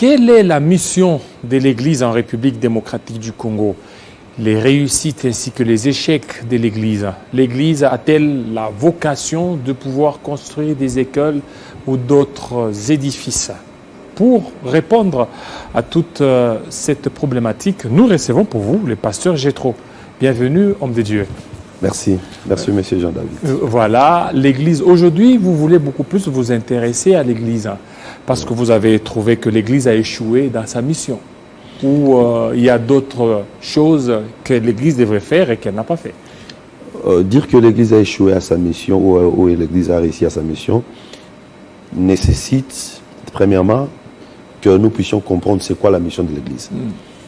Quelle est la mission de l'Église en République démocratique du Congo? Les réussites ainsi que les échecs de l'Église. L'Église a-t-elle la vocation de pouvoir construire des écoles ou d'autres édifices? Pour répondre à toute cette problématique, nous recevons pour vous le pasteur Jétro. Bienvenue, homme de Dieu. Merci. Merci, monsieur Jean-David. Voilà, l'Église. Aujourd'hui, vous voulez beaucoup plus vous intéresser à l'Église parce que vous avez trouvé que l'Église a échoué dans sa mission. Ou il y a d'autres choses que l'Église devrait faire et qu'elle n'a pas fait. Dire que l'Église a échoué à sa mission ou l'Église a réussi à sa mission nécessite, premièrement, que nous puissions comprendre c'est quoi la mission de l'Église.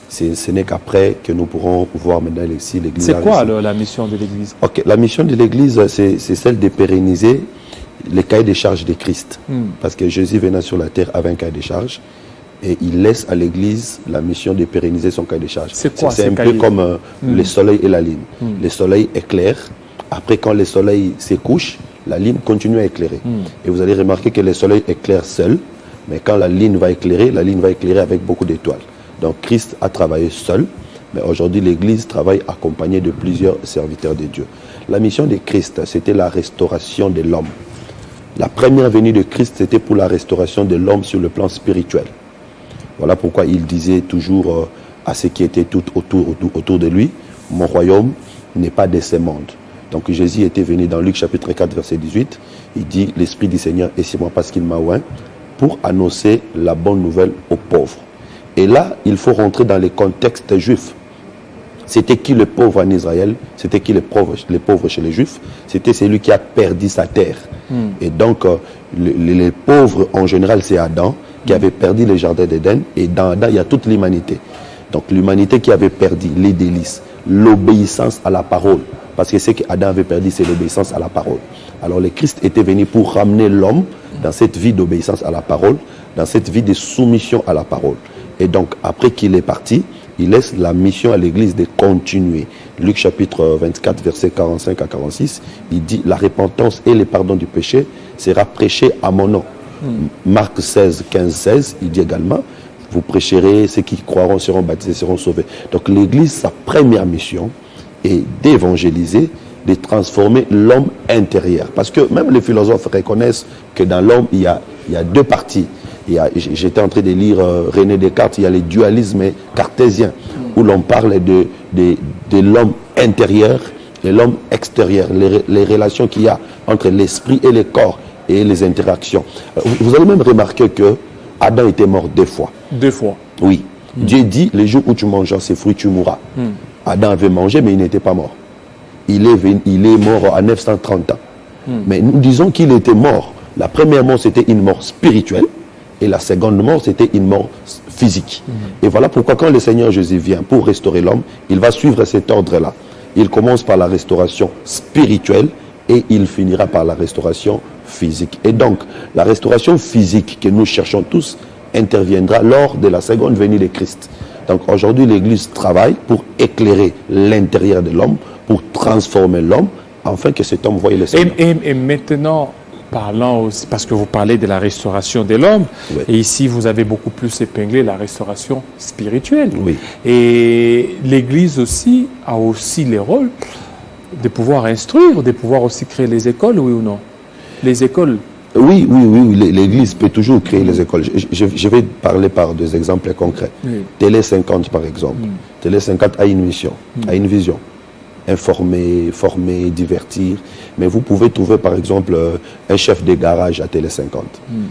Ce n'est qu'après que nous pourrons voir maintenant si l'Église a réussi. C'est quoi alors, la mission de l'Église? La mission de l'Église, c'est celle de pérenniser les cahiers des charges de Christ. Parce que Jésus venant sur la terre avait un cahier des charges. Et il laisse à l'Église la mission de pérenniser son cahier des charges. C'est quoi? C'est un peu comme le soleil et la lune. Le soleil éclaire. Après, quand le soleil se couche, la lune continue à éclairer. Et vous allez remarquer que le soleil éclaire seul. Mais quand la lune va éclairer avec beaucoup d'étoiles. Donc Christ a travaillé seul. Mais aujourd'hui, l'Église travaille accompagnée de plusieurs serviteurs de Dieu. La mission de Christ, c'était la restauration de l'homme. La première venue de Christ, c'était pour la restauration de l'homme sur le plan spirituel. Voilà pourquoi il disait toujours à ceux qui étaient tout autour de lui, mon royaume n'est pas de ce monde. Donc Jésus était venu dans Luc chapitre 4, verset 18. Il dit, l'Esprit du Seigneur est sur moi parce qu'il m'a oint pour annoncer la bonne nouvelle aux pauvres. Et là, il faut rentrer dans les contextes juifs. C'était qui le pauvre en Israël? C'était qui les pauvres chez les Juifs? C'était celui qui a perdu sa terre. Et donc, les pauvres en général, c'est Adam, qui avait perdu le jardin d'Éden, et dans Adam, il y a toute l'humanité. Donc l'humanité qui avait perdu les délices, l'obéissance à la parole, parce que ce qu'Adam avait perdu, c'est l'obéissance à la parole. Alors le Christ était venu pour ramener l'homme dans cette vie d'obéissance à la parole, dans cette vie de soumission à la parole. Et donc après qu'il est parti, il laisse la mission à l'Église de continuer. Luc chapitre 24, versets 45 à 46, il dit, la repentance et le pardon du péché sera prêché à mon nom. Marc 16, 15, 16, il dit également, vous prêcherez, ceux qui croiront seront baptisés, seront sauvés. Donc l'Église, sa première mission est d'évangéliser, de transformer l'homme intérieur. Parce que même les philosophes reconnaissent que dans l'homme, il y a deux parties. J'étais en train de lire René Descartes, il y a le dualisme cartésien, où l'on parle de l'homme intérieur et l'homme extérieur, les relations qu'il y a entre l'esprit et le corps, et les interactions. Vous allez même remarquer que Adam était mort 2 fois. 2 fois? Oui. Dieu dit, le jour où tu mangeras ces fruits, tu mourras. Adam avait mangé, mais il n'était pas mort. Il est mort à 930 ans. Mais nous disons qu'il était mort. La première mort, c'était une mort spirituelle. Et la seconde mort, c'était une mort physique. Et voilà pourquoi quand le Seigneur Jésus vient pour restaurer l'homme, il va suivre cet ordre-là. Il commence par la restauration spirituelle et il finira par la restauration physique. Et donc, la restauration physique que nous cherchons tous interviendra lors de la seconde venue de Christ. Donc aujourd'hui, l'Église travaille pour éclairer l'intérieur de l'homme, pour transformer l'homme, afin que cet homme voie le Seigneur. Et maintenant, parlant aussi, parce que vous parlez de la restauration de l'homme, et ici vous avez beaucoup plus épinglé la restauration spirituelle. Et l'Église aussi a aussi le rôle de pouvoir instruire, de pouvoir aussi créer les écoles, oui ou non? Les écoles. Oui, l'Église peut toujours créer les écoles. Je vais parler par des exemples concrets. Télé 50 par exemple. Télé 50 a une mission, a une vision. Informer, former, divertir. Mais vous pouvez trouver par exemple un chef de garage à Télé 50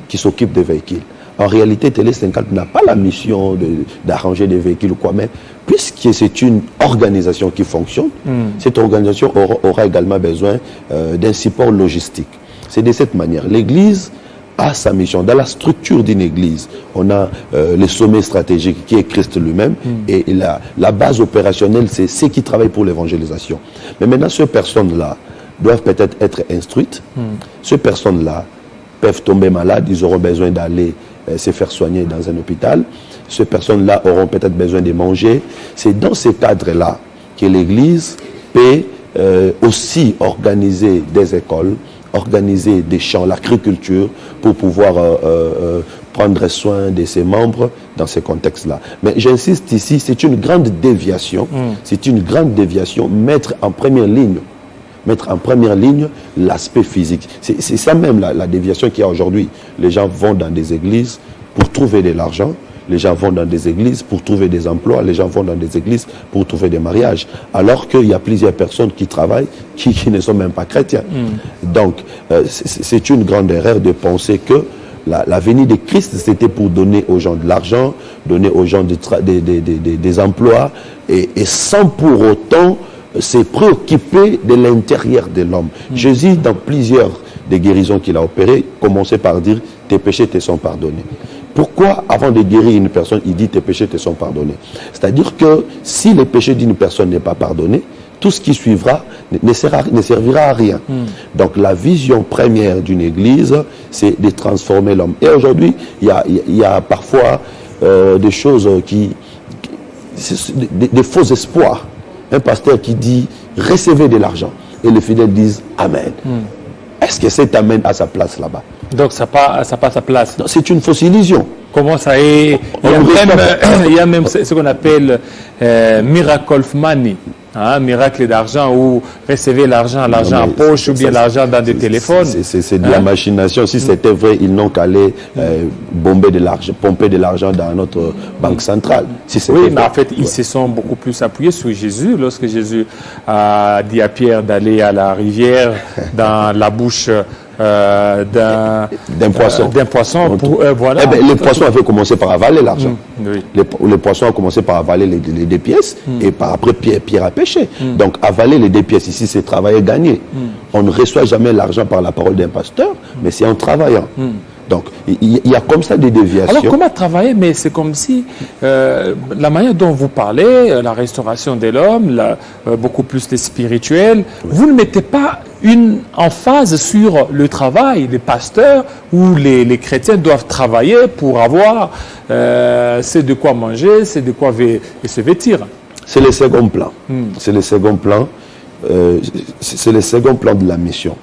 qui s'occupe des véhicules. En réalité, Télé 50 n'a pas la mission d'arranger des véhicules ou quoi, mais puisque c'est une organisation qui fonctionne, cette organisation aura également besoin d'un support logistique. C'est de cette manière. L'Église a sa mission. Dans la structure d'une Église, on a le sommet stratégique qui est Christ lui-même et la base opérationnelle, c'est ceux qui travaillent pour l'évangélisation. Mais maintenant, ces personnes-là doivent peut-être être instruites. Ces personnes-là peuvent tomber malades, ils auront besoin d'aller se faire soigner dans un hôpital. Ces personnes-là auront peut-être besoin de manger. C'est dans ce cadre-là que l'Église peut aussi organiser des écoles, organiser des champs, l'agriculture, pour pouvoir prendre soin de ses membres dans ces contextes-là. Mais j'insiste ici, c'est une grande déviation. C'est une grande déviation, mettre en première ligne l'aspect physique. C'est ça même la déviation qu'il y a aujourd'hui. Les gens vont dans des églises pour trouver de l'argent. Les gens vont dans des églises pour trouver des emplois. Les gens vont dans des églises pour trouver des mariages. Alors qu'il y a plusieurs personnes qui travaillent qui ne sont même pas chrétiens. Donc, c'est une grande erreur de penser que la venue de Christ, c'était pour donner aux gens de l'argent, donner aux gens des emplois, et sans pour autant se préoccuper de l'intérieur de l'homme. Jésus, dans plusieurs des guérisons qu'il a opérées, commençait par dire « tes péchés te sont pardonnés ». Pourquoi, avant de guérir une personne, il dit « tes péchés te sont pardonnés ». C'est-à-dire que si le péché d'une personne n'est pas pardonné, tout ce qui suivra ne servira à rien. Donc la vision première d'une église, c'est de transformer l'homme. Et aujourd'hui, il y a parfois des choses des faux espoirs. Un pasteur qui dit « recevez de l'argent » et les fidèles disent « Amen ». Est-ce que cet Amen a sa place là-bas? Donc ça n'a pas sa place. C'est une fausse illusion. Comment ça est? Il y a même ce qu'on appelle miracle money. Miracle d'argent, ou recevez l'argent en poche, ou bien l'argent dans des téléphones. C'est de la machination. Si c'était vrai, ils n'ont qu'à aller pomper de l'argent dans notre banque centrale. Si oui, mais en fait, ils se sont beaucoup plus appuyés sur Jésus. Lorsque Jésus a dit à Pierre d'aller à la rivière, dans la bouche d'un poisson. Voilà. Les poissons avaient commencé par avaler l'argent. Les poissons ont commencé par avaler les deux pièces, et après Pierre a péché. Donc avaler les deux pièces ici, c'est travailler, gagner. On ne reçoit jamais l'argent par la parole d'un pasteur, mais c'est en travaillant. Donc, il y a comme ça des déviations. Alors, comment travailler? Mais c'est comme si la manière dont vous parlez, la restauration de l'homme, beaucoup plus le spirituel, vous ne mettez pas une emphase sur le travail des pasteurs, où les chrétiens doivent travailler pour avoir c'est de quoi manger, c'est de quoi se vêtir. C'est le second plan. C'est le second plan. C'est le second plan de la mission.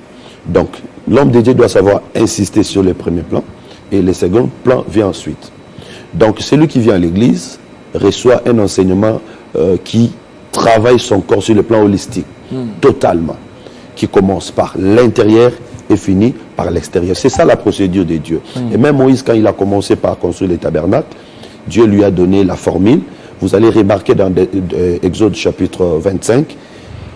Donc, l'homme de Dieu doit savoir insister sur le premier plan, et le second plan vient ensuite. Donc, celui qui vient à l'église reçoit un enseignement qui travaille son corps sur le plan holistique, totalement, qui commence par l'intérieur et finit par l'extérieur. C'est ça la procédure de Dieu. Et même Moïse, quand il a commencé par construire les tabernacles, Dieu lui a donné la formule. Vous allez remarquer dans Exode chapitre 25,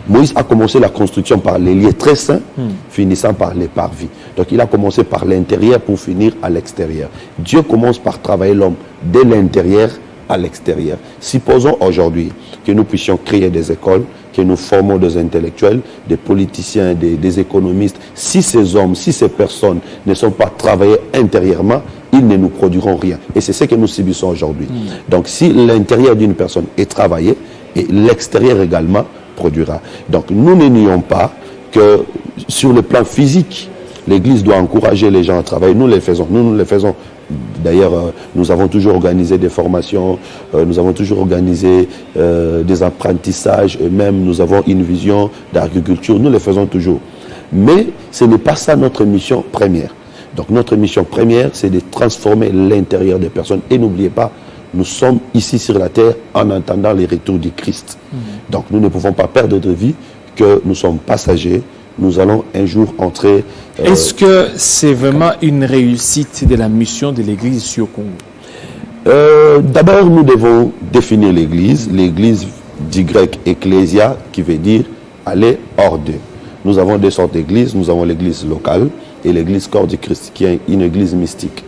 Moïse a commencé la construction par les lieux très saints, finissant par les parvis. Donc il a commencé par l'intérieur pour finir à l'extérieur. Dieu commence par travailler l'homme de l'intérieur à l'extérieur. Supposons aujourd'hui que nous puissions créer des écoles, que nous formons des intellectuels, des politiciens, des économistes. Si ces hommes, si ces personnes ne sont pas travaillés intérieurement, ils ne nous produiront rien. Et c'est ce que nous subissons aujourd'hui. Donc si l'intérieur d'une personne est travaillé, et l'extérieur également produira. Donc nous ne nions pas que sur le plan physique, l'Église doit encourager les gens à travailler. Nous le faisons. Nous le faisons. D'ailleurs, nous avons toujours organisé des formations, nous avons toujours organisé des apprentissages, et même nous avons une vision d'agriculture. Nous le faisons toujours. Mais ce n'est pas ça notre mission première. Donc notre mission première, c'est de transformer l'intérieur des personnes. Et n'oubliez pas, nous sommes ici sur la terre en attendant les retours du Christ. Donc nous ne pouvons pas perdre de vue que nous sommes passagers. Nous allons un jour entrer... Est-ce que c'est vraiment une réussite de la mission de l'Église ici au Congo? D'abord, nous devons définir l'Église. L'Église du grec « ecclésia » qui veut dire « aller hors d'eux ». Nous avons deux sortes d'églises. Nous avons l'Église locale et l'Église corps du Christ, qui est une Église mystique.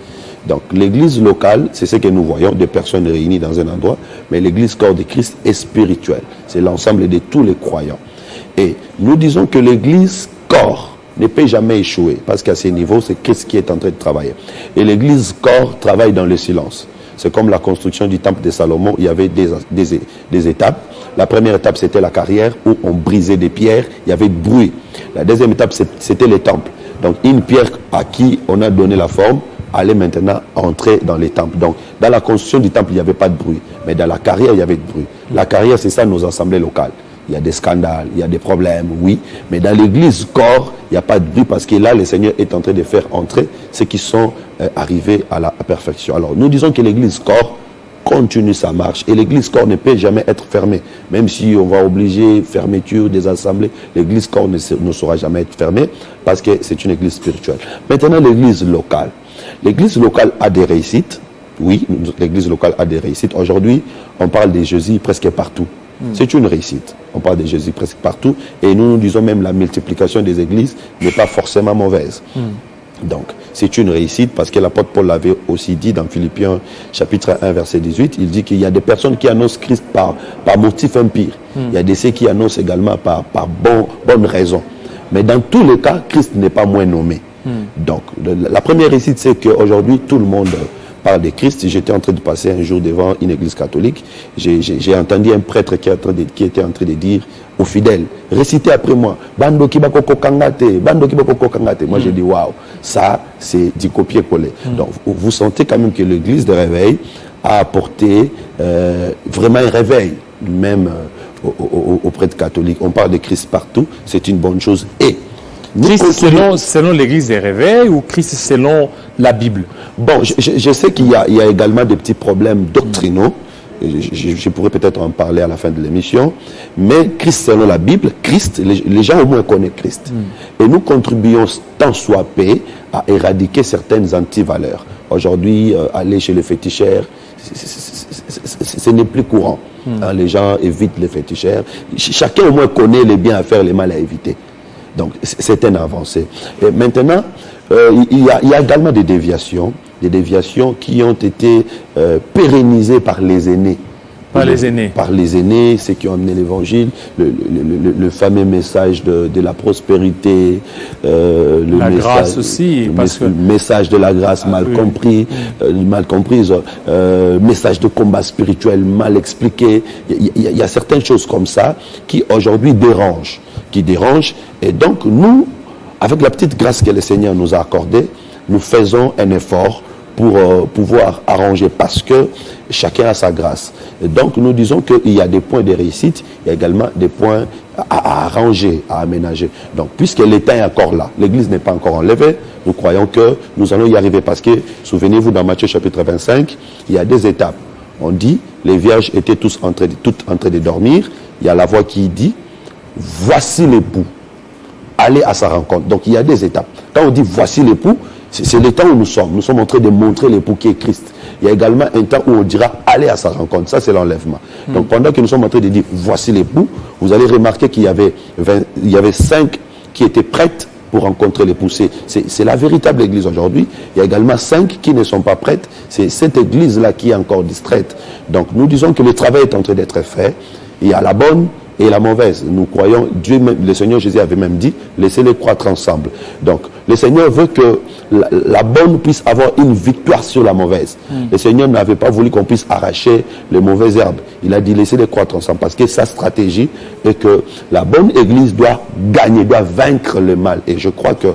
Donc l'église locale, c'est ce que nous voyons, des personnes réunies dans un endroit, mais l'église corps de Christ est spirituelle. C'est l'ensemble de tous les croyants. Et nous disons que l'église corps ne peut jamais échouer, parce qu'à ce niveau, c'est qu'est-ce qui est en train de travailler. Et l'église corps travaille dans le silence. C'est comme la construction du temple de Salomon, il y avait des étapes. La première étape, c'était la carrière, où on brisait des pierres, il y avait du bruit. La deuxième étape, c'était les temples. Donc une pierre à qui on a donné la forme, allait maintenant entrer dans les temples. Donc, dans la construction du temple, il n'y avait pas de bruit. Mais dans la carrière, il y avait du bruit. La carrière, c'est ça nos assemblées locales. Il y a des scandales, il y a des problèmes, oui. Mais dans l'église corps, il n'y a pas de bruit parce que là, le Seigneur est en train de faire entrer ceux qui sont arrivés à la perfection. Alors, nous disons que l'église corps continue sa marche. Et l'église corps ne peut jamais être fermée. Même si on va obliger fermeture des assemblées, l'église corps ne saura jamais être fermée parce que c'est une église spirituelle. Maintenant, l'église locale. L'église locale a des réussites. Oui, l'église locale a des réussites. Aujourd'hui, on parle de Jésus presque partout. C'est une réussite. On parle de Jésus presque partout. Et nous disons même la multiplication des églises n'est pas forcément mauvaise. Donc, c'est une réussite parce que l'apôtre Paul l'avait aussi dit dans Philippiens chapitre 1, verset 18. Il dit qu'il y a des personnes qui annoncent Christ par motif impire. Il y a des ceux qui annoncent également par bonne raison. Mais dans tous les cas, Christ n'est pas moins nommé. Donc, la première réussite, c'est qu'aujourd'hui, tout le monde parle de Christ. J'étais en train de passer un jour devant une église catholique. J'ai entendu un prêtre qui était en train de dire aux fidèles, récitez après moi, Bando Kibakoko Kangate, Bando Kibakoko Kangate. Moi, j'ai dit, waouh, ça, c'est du copier-coller. Donc, vous sentez quand même que l'église de réveil a apporté vraiment un réveil, même aux prêtres catholiques. On parle de Christ partout, c'est une bonne chose. Et Christ selon l'église des réveils ou Christ selon la Bible? Bon, je sais qu'il y a également des petits problèmes doctrinaux. Je pourrais peut-être en parler à la fin de l'émission. Mais Christ selon la Bible, Christ, les gens au moins connaissent Christ. Et nous contribuons tant soit peu à éradiquer certaines antivaleurs. Aujourd'hui, aller chez le féticheur, ce n'est plus courant. Les gens évitent les féticheurs. Chacun au moins connaît les biens à faire, les mal à éviter. Donc, c'est une avancée. Et maintenant, il y a également des déviations qui ont été pérennisées par les aînés. Par les aînés, ceux qui ont amené l'évangile, le fameux message de la prospérité, grâce aussi, le message de la grâce mal comprise, message de combat spirituel mal expliqué. Il y a certaines choses comme ça qui aujourd'hui dérangent. Et donc nous, avec la petite grâce que le Seigneur nous a accordée, nous faisons un effort pour pouvoir arranger parce que chacun a sa grâce. Et donc nous disons qu'il y a des points de réussite, il y a également des points à arranger, à aménager. Donc puisque l'État est encore là, l'Église n'est pas encore enlevée, nous croyons que nous allons y arriver parce que, souvenez-vous dans Matthieu chapitre 25, il y a des étapes. On dit, les vierges étaient toutes en train de dormir, il y a la voix qui dit, voici l'époux, allez à sa rencontre. Donc il y a des étapes. Quand on dit voici l'époux, c'est le temps où nous sommes en train de montrer l'époux qui est Christ. Il y a également un temps où on dira allez à sa rencontre, ça c'est l'enlèvement. Donc pendant que nous sommes en train de dire voici l'époux, vous allez remarquer qu'il y avait 5 qui étaient prêtes pour rencontrer l'époux. C'est la véritable église aujourd'hui. Il y a également 5 qui ne sont pas prêtes. C'est cette église-là qui est encore distraite. Donc nous disons que le travail est en train d'être fait. Il y a la bonne et la mauvaise. Nous croyons, le Seigneur Jésus avait même dit, laissez-les croître ensemble. Donc, le Seigneur veut que la bonne puisse avoir une victoire sur la mauvaise. Le Seigneur n'avait pas voulu qu'on puisse arracher les mauvaises herbes. Il a dit, laissez-les croître ensemble, parce que sa stratégie est que la bonne église doit gagner, doit vaincre le mal. Et je crois que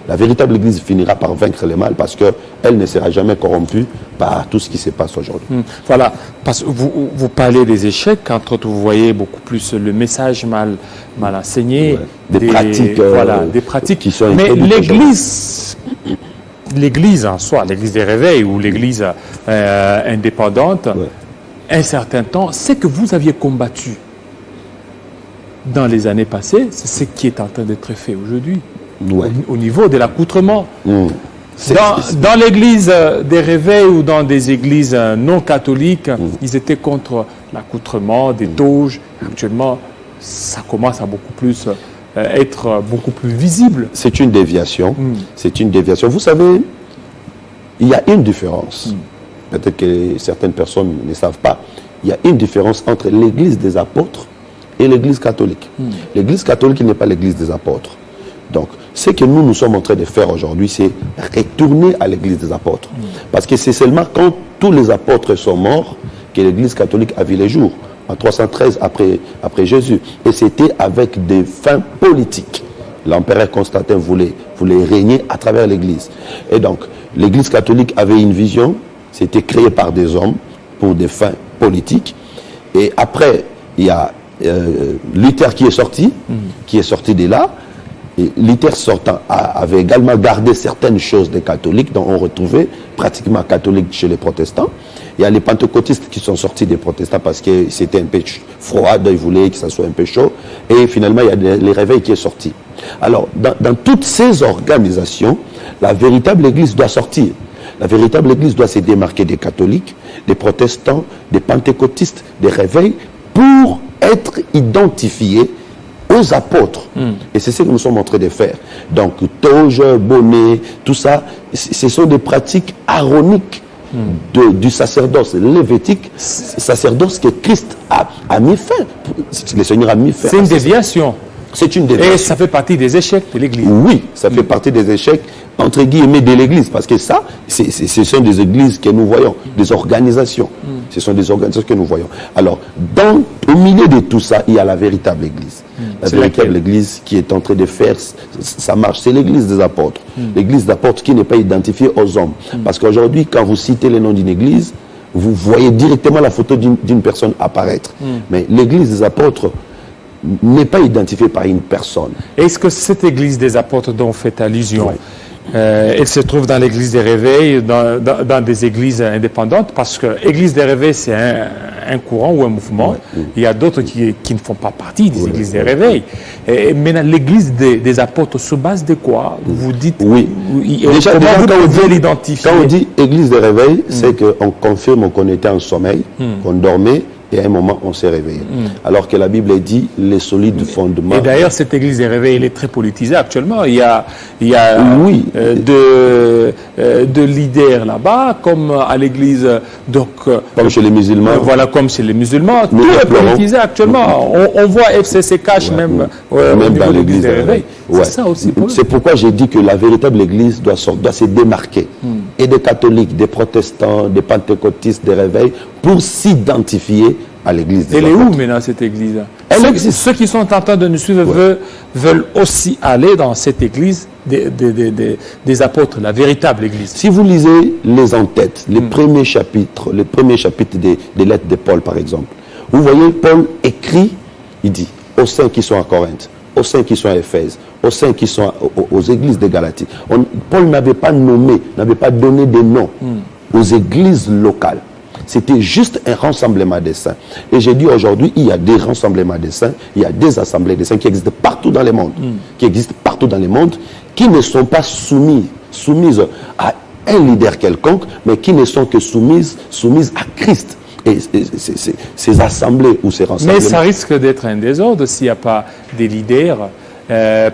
la véritable église finira par vaincre le mal parce qu'elle ne sera jamais corrompue par tout ce qui se passe aujourd'hui. Voilà, parce que vous parlez des échecs, entre autres vous voyez beaucoup plus le message mal enseigné, des pratiques qui sont mais l'église en soi, l'église des réveils ou l'église indépendante, un certain temps, c'est que vous aviez combattu dans les années passées, c'est ce qui est en train d'être fait aujourd'hui. Au niveau de l'accoutrement. Dans l'église des réveils ou dans des églises non catholiques, ils étaient contre l'accoutrement des toges. Actuellement, ça commence à beaucoup plus être beaucoup plus visible. C'est une déviation. C'est une déviation. Vous savez, il y a une différence. Peut-être que certaines personnes ne savent pas. Il y a une différence entre l'église des apôtres et l'église catholique. L'église catholique n'est pas l'église des apôtres. Donc, ce que nous sommes en train de faire aujourd'hui, c'est retourner à l'église des apôtres. Parce que c'est seulement quand tous les apôtres sont morts que l'église catholique a vu les jours, en 313 après Jésus. Et c'était avec des fins politiques. L'empereur Constantin voulait régner à travers l'église. Et donc, l'église catholique avait une vision, c'était créé par des hommes pour des fins politiques. Et après, il y a Luther qui est sorti de là. Et Luther sortant avait également gardé certaines choses des catholiques, dont on retrouvait pratiquement catholiques chez les protestants. Il y a les pentecôtistes qui sont sortis des protestants parce que c'était un peu froid, ils voulaient que ça soit un peu chaud. Et finalement, il y a les réveils qui est sorti. Alors, dans toutes ces organisations, la véritable Église doit sortir. La véritable Église doit se démarquer des catholiques, des protestants, des pentecôtistes, des réveils, pour être identifiée aux apôtres. Et c'est ce que nous sommes en train de faire. Donc, toge, bonnet, tout ça, ce sont des pratiques aroniques du sacerdoce lévitique, sacerdoce que Christ a mis fin. Le Seigneur a mis fin. C'est une déviation. C'est une déviation. Et ça fait partie des échecs de l'Église. Oui, ça fait partie des échecs, entre guillemets, de l'Église. Parce que ça, ce sont des églises que nous voyons, des organisations. Ce sont des organisations que nous voyons. Alors, au milieu de tout ça, il y a la véritable Église. La véritable Église qui est en train de faire sa marche. C'est l'Église des apôtres. L'Église des apôtres qui n'est pas identifiée aux hommes. Parce qu'aujourd'hui, quand vous citez le nom d'une Église, vous voyez directement la photo d'une personne apparaître. Mais l'Église des apôtres n'est pas identifiée par une personne. Est-ce que cette église des apôtres dont vous faites allusion, elle se trouve dans l'église des réveils, dans des églises indépendantes? Parce que l'église des réveils, c'est un courant ou un mouvement. Il y a d'autres qui ne font pas partie des églises des réveils. Et maintenant, l'église des apôtres se base de quoi? Vous dites... Oui. Déjà, quand vous devez l'identifier. Quand on dit église des réveils, c'est qu'on confirme qu'on était en sommeil, qu'on dormait, et à un moment, on s'est réveillé. Alors que la Bible dit les solides fondements. Et d'ailleurs, cette église des réveils, elle est très politisée actuellement. Il y a de leaders là-bas, comme à l'église. Comme chez les musulmans. Voilà, comme chez les musulmans. Tout est politisé actuellement. On voit FCC Cash même dans l'église des réveils. C'est ça aussi. C'est pourquoi j'ai dit que la véritable église doit se démarquer. Et des catholiques, des protestants, des pentecôtistes, des réveils, pour s'identifier à l'église des apôtres. Elle est où maintenant cette église? Ceux qui sont en train de nous suivre veulent aussi aller dans cette église des apôtres, la véritable église. Si vous lisez les en-têtes, les premiers chapitres des lettres de Paul par exemple, vous voyez Paul écrit, il dit aux saints qui sont à Corinthe, aux saints qui sont à Éphèse, aux saints qui sont aux églises de Galatie. Paul n'avait pas nommé, n'avait pas donné de nom aux églises locales. C'était juste un rassemblement des saints. Et j'ai dit aujourd'hui, il y a des rassemblements des saints, il y a des assemblées des saints qui existent partout dans le monde, qui ne sont pas soumises à un leader quelconque, mais qui ne sont que soumises à Christ. Et ces assemblées ou ces rassemblements... Mais ça risque d'être un désordre s'il n'y a pas des leaders.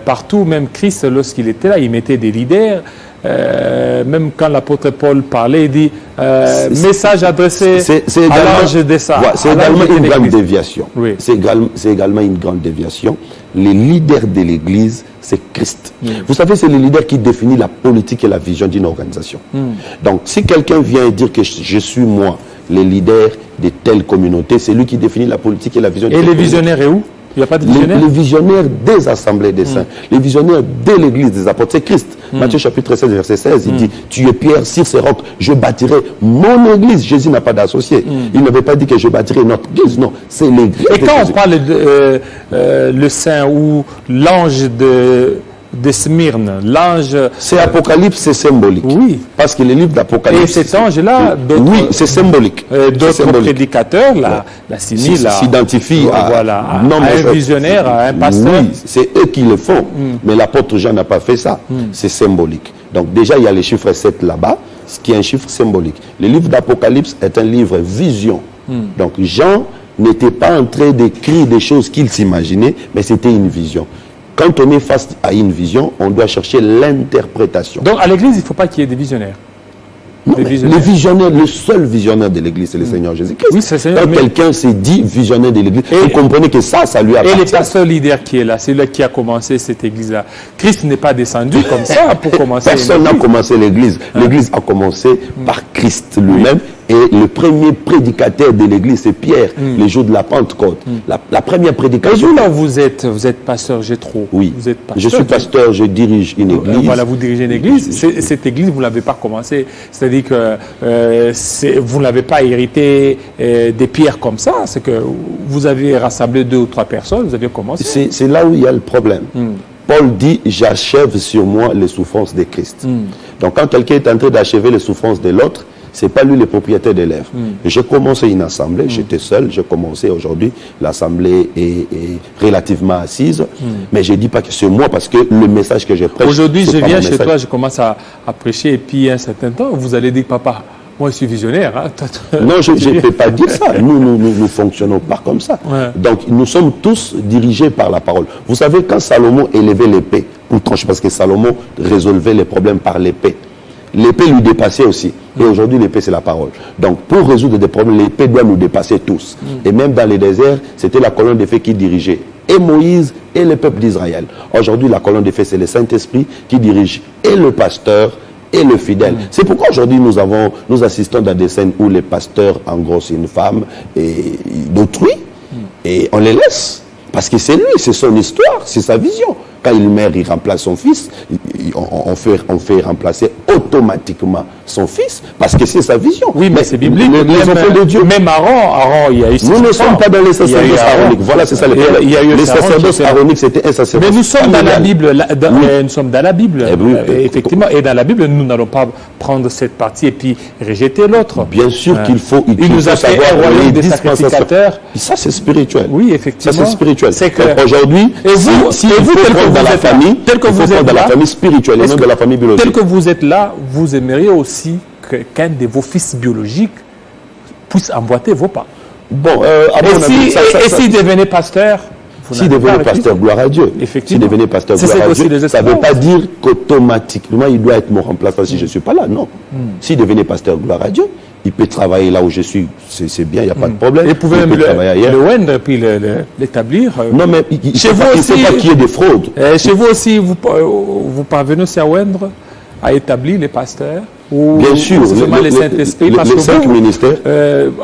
Partout, même Christ, lorsqu'il était là, il mettait des leaders. Même quand l'apôtre Paul parlait, il dit message adressé à l'ange des saints. C'est également une grande déviation. Oui. C'est également une grande déviation. Les leaders de l'Église, c'est Christ. Vous savez, c'est le leader qui définit la politique et la vision d'une organisation. Donc, si quelqu'un vient dire que je suis moi, le leader de telle communauté, c'est lui qui définit la politique et la vision. Et les visionnaires est où? Il n'y a pas de visionnaires? Les visionnaires des assemblées des saints, les visionnaires de l'église des apôtres, c'est Christ. Matthieu chapitre 16, verset 16, il dit, tu es Pierre, sur ce roc, je bâtirai mon église. Jésus n'a pas d'associé. Il n'avait pas dit que je bâtirai notre église, non, c'est l'église. Et quand on parle de le saint ou l'ange de Smyrne, l'ange... C'est Apocalypse, c'est symbolique. Oui. Parce que les livres d'Apocalypse... Et cet ange-là... Oui, c'est symbolique. D'autres prédicateurs s'identifient à un visionnaire, à un pasteur. Oui, c'est eux qui le font. Mais l'apôtre Jean n'a pas fait ça. C'est symbolique. Donc déjà, il y a le chiffre 7 là-bas, ce qui est un chiffre symbolique. Le livre d'Apocalypse est un livre vision. Donc Jean n'était pas en train d'écrire des choses qu'il s'imaginait, mais c'était une vision. Quand on est face à une vision, on doit chercher l'interprétation. Donc à l'église, il ne faut pas qu'il y ait des visionnaires. Non, le visionnaire, le seul visionnaire de l'église, c'est le Seigneur Jésus-Christ. Oui, c'est Seigneur. Quand quelqu'un s'est dit visionnaire de l'église, vous comprenez que ça lui appartient. Et le pasteur leader qui est là, c'est lui qui a commencé cette église-là. Christ n'est pas descendu comme ça pour commencer. Personne n'a commencé l'église. L'église a commencé par Christ lui-même. Et le premier prédicateur de l'église, c'est Pierre, le jour de la Pentecôte. La première prédication. Et vous êtes pasteur Gétro. Oui, vous êtes pasteur, je suis pasteur, je dirige une église. Voilà, vous dirigez une église. Cette église, vous ne l'avez pas commencé. C'est-à-dire que vous ne l'avez pas hérité des pierres comme ça. C'est que vous avez rassemblé 2 ou 3 personnes, vous avez commencé. C'est là où il y a le problème. Paul dit, j'achève sur moi les souffrances de Christ. Donc quand quelqu'un est en train d'achever les souffrances de l'autre, c'est pas lui le propriétaire des lèvres. J'ai commencé une assemblée, j'étais seul, j'ai commencé aujourd'hui, l'assemblée est relativement assise, mais je dis pas que c'est moi parce que le message que je prêche... Aujourd'hui, je viens chez toi, je commence à prêcher et puis un certain temps, vous allez dire, papa, moi je suis visionnaire. Hein. Non, je ne peux pas dire ça. Nous fonctionnons pas comme ça. Ouais. Donc nous sommes tous dirigés par la parole. Vous savez, quand Salomon élevait l'épée pour trancher, parce que Salomon résolvait les problèmes par l'épée, l'épée lui dépassait aussi. Et aujourd'hui, l'épée, c'est la parole. Donc, pour résoudre des problèmes, l'épée doit nous dépasser tous. Et même dans les déserts, c'était la colonne de feu qui dirigeait et Moïse et le peuple d'Israël. Aujourd'hui, la colonne de feu, c'est le Saint-Esprit qui dirige et le pasteur et le fidèle. C'est pourquoi aujourd'hui, nous assistons dans des scènes où les pasteurs engrossent une femme et d'autrui et on les laisse. Parce que c'est lui, c'est son histoire, c'est sa vision. Quand il meurt, il remplace son fils. On fait remplacer automatiquement son fils parce que c'est sa vision. Oui, mais c'est biblique. Les enfants de Dieu. Même Aaron, il y a eu... Nous ne sommes pas dans les sacerdoces aroniques. Voilà, c'est ça le problème. Les sacerdoces aroniques, c'était un sacerdoce. Mais nous sommes dans la Bible. Nous sommes dans la Bible. Effectivement. Et dans la Bible, nous n'allons pas prendre cette partie et puis rejeter l'autre. Bien sûr qu'il faut... Il nous a fait un royaume des sacrificateurs. Ça, c'est spirituel. Oui, effectivement. Ça, c'est spirituel. Aujourd'hui, si vous, tel que dans la famille, tel que vous êtes dans la famille spirituelle et non de la famille biologique. Tel que vous êtes là, vous aimeriez aussi qu'un de vos fils biologiques puisse emboîter vos pas. Bon, et s'il devenait pasteur, s'il devenait pasteur, gloire à Dieu. S'il devenait pasteur, gloire à Dieu, ça ne veut pas dire qu'automatiquement il doit être mon remplaçant si je ne suis pas là. Non. S'il devenait pasteur, gloire à Dieu, il peut travailler là où je suis, c'est bien, il n'y a pas de problème. Et vous pouvez même le wendre puis l'établir. Non, mais chez vous aussi, il ne faut pas qu'il y ait des fraudes. Chez vous aussi, vous parvenez aussi à wendre, à établir les pasteurs bien sûr, les Saint-Esprit, les 5 ministères.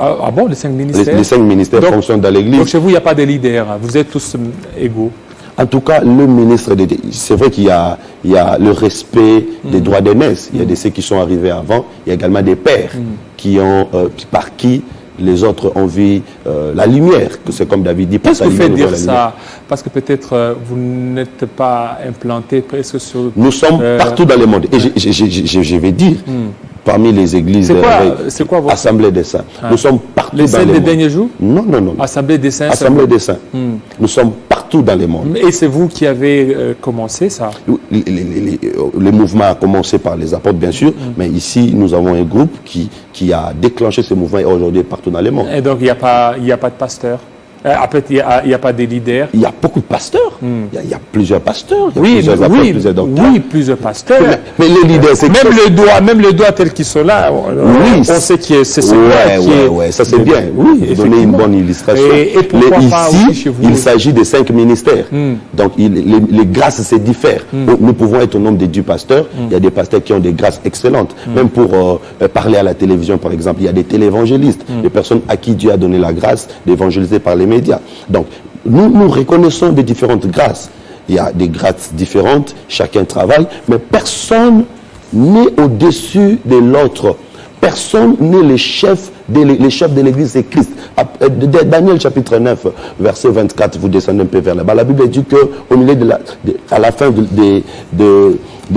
Ah bon, les 5 ministères. Les 5 ministères fonctionnent dans l'Église. Donc chez vous, il n'y a pas de leader, vous êtes tous égaux. En tout cas, le ministre, c'est vrai qu'il y a le respect des droits d'aînesse. Il y a de ceux qui sont arrivés avant. Il y a également des pères qui ont, par qui les autres ont vu la lumière. C'est comme David dit. Qu'est-ce que vous faites dire ça? Parce que peut-être vous n'êtes pas implanté presque sur... Nous sommes partout dans le monde. Et je vais dire, parmi les églises, c'est quoi votre... Assemblée des saints. Nous sommes partout dans le monde. Les saints des derniers jours? Non, non, non. Assemblée des saints. Assemblée des saints. Nous sommes partout dans le monde. Et c'est vous qui avez commencé ça? Le mouvement a commencé par les apôtres, bien sûr, mais ici, nous avons un groupe qui a déclenché ce mouvement et aujourd'hui partout dans le monde. Et donc, il n'y a pas de pasteur? Il n'y a pas de leaders? Il y a beaucoup de pasteurs. Il y a plusieurs pasteurs. Plusieurs pasteurs. Mais les leaders, c'est même le doigt tel qu'ils sont là, on sait que c'est ce ouais, ça c'est bien. Oui, donner une bonne illustration. Et pourquoi pas aussi chez vous? Il s'agit de 5 ministères. Donc, les grâces se diffèrent. Nous pouvons être au nombre de 10 pasteurs. Il y a des pasteurs qui ont des grâces excellentes. Même pour parler à la télévision, par exemple, il y a des télévangélistes, des personnes à qui Dieu a donné la grâce d'évangéliser par les médias. Donc, nous reconnaissons des différentes grâces. Il y a des grâces différentes, chacun travaille, mais personne n'est au-dessus de l'autre. Personne n'est le chef de l'Église, c'est Christ. Daniel chapitre 9, verset 24, vous descendez un peu vers là-bas. La Bible dit qu'au milieu à la fin de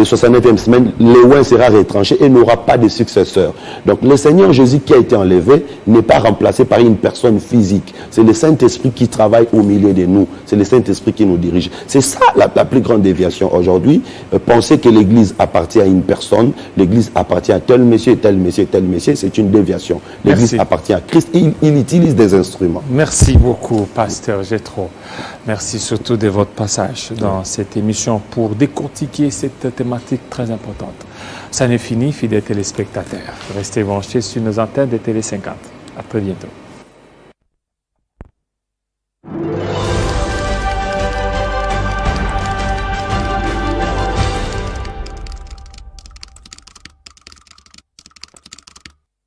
69e semaine, le oint sera retranché et n'aura pas de successeur. Donc le Seigneur Jésus qui a été enlevé n'est pas remplacé par une personne physique. C'est le Saint-Esprit qui travaille au milieu de nous. C'est le Saint-Esprit qui nous dirige. C'est ça la plus grande déviation aujourd'hui. Penser que l'Église appartient à une personne, l'Église appartient à tel monsieur, tel monsieur, tel monsieur, c'est une déviation. L'Église appartient à Christ. Il utilise des instruments. Merci beaucoup, Pasteur Jétro. Merci surtout de votre passage dans cette émission pour décortiquer cette thématique très importante. Ça n'est fini, fidèles téléspectateurs. Restez branchés sur nos antennes de Télé 50. À très bientôt.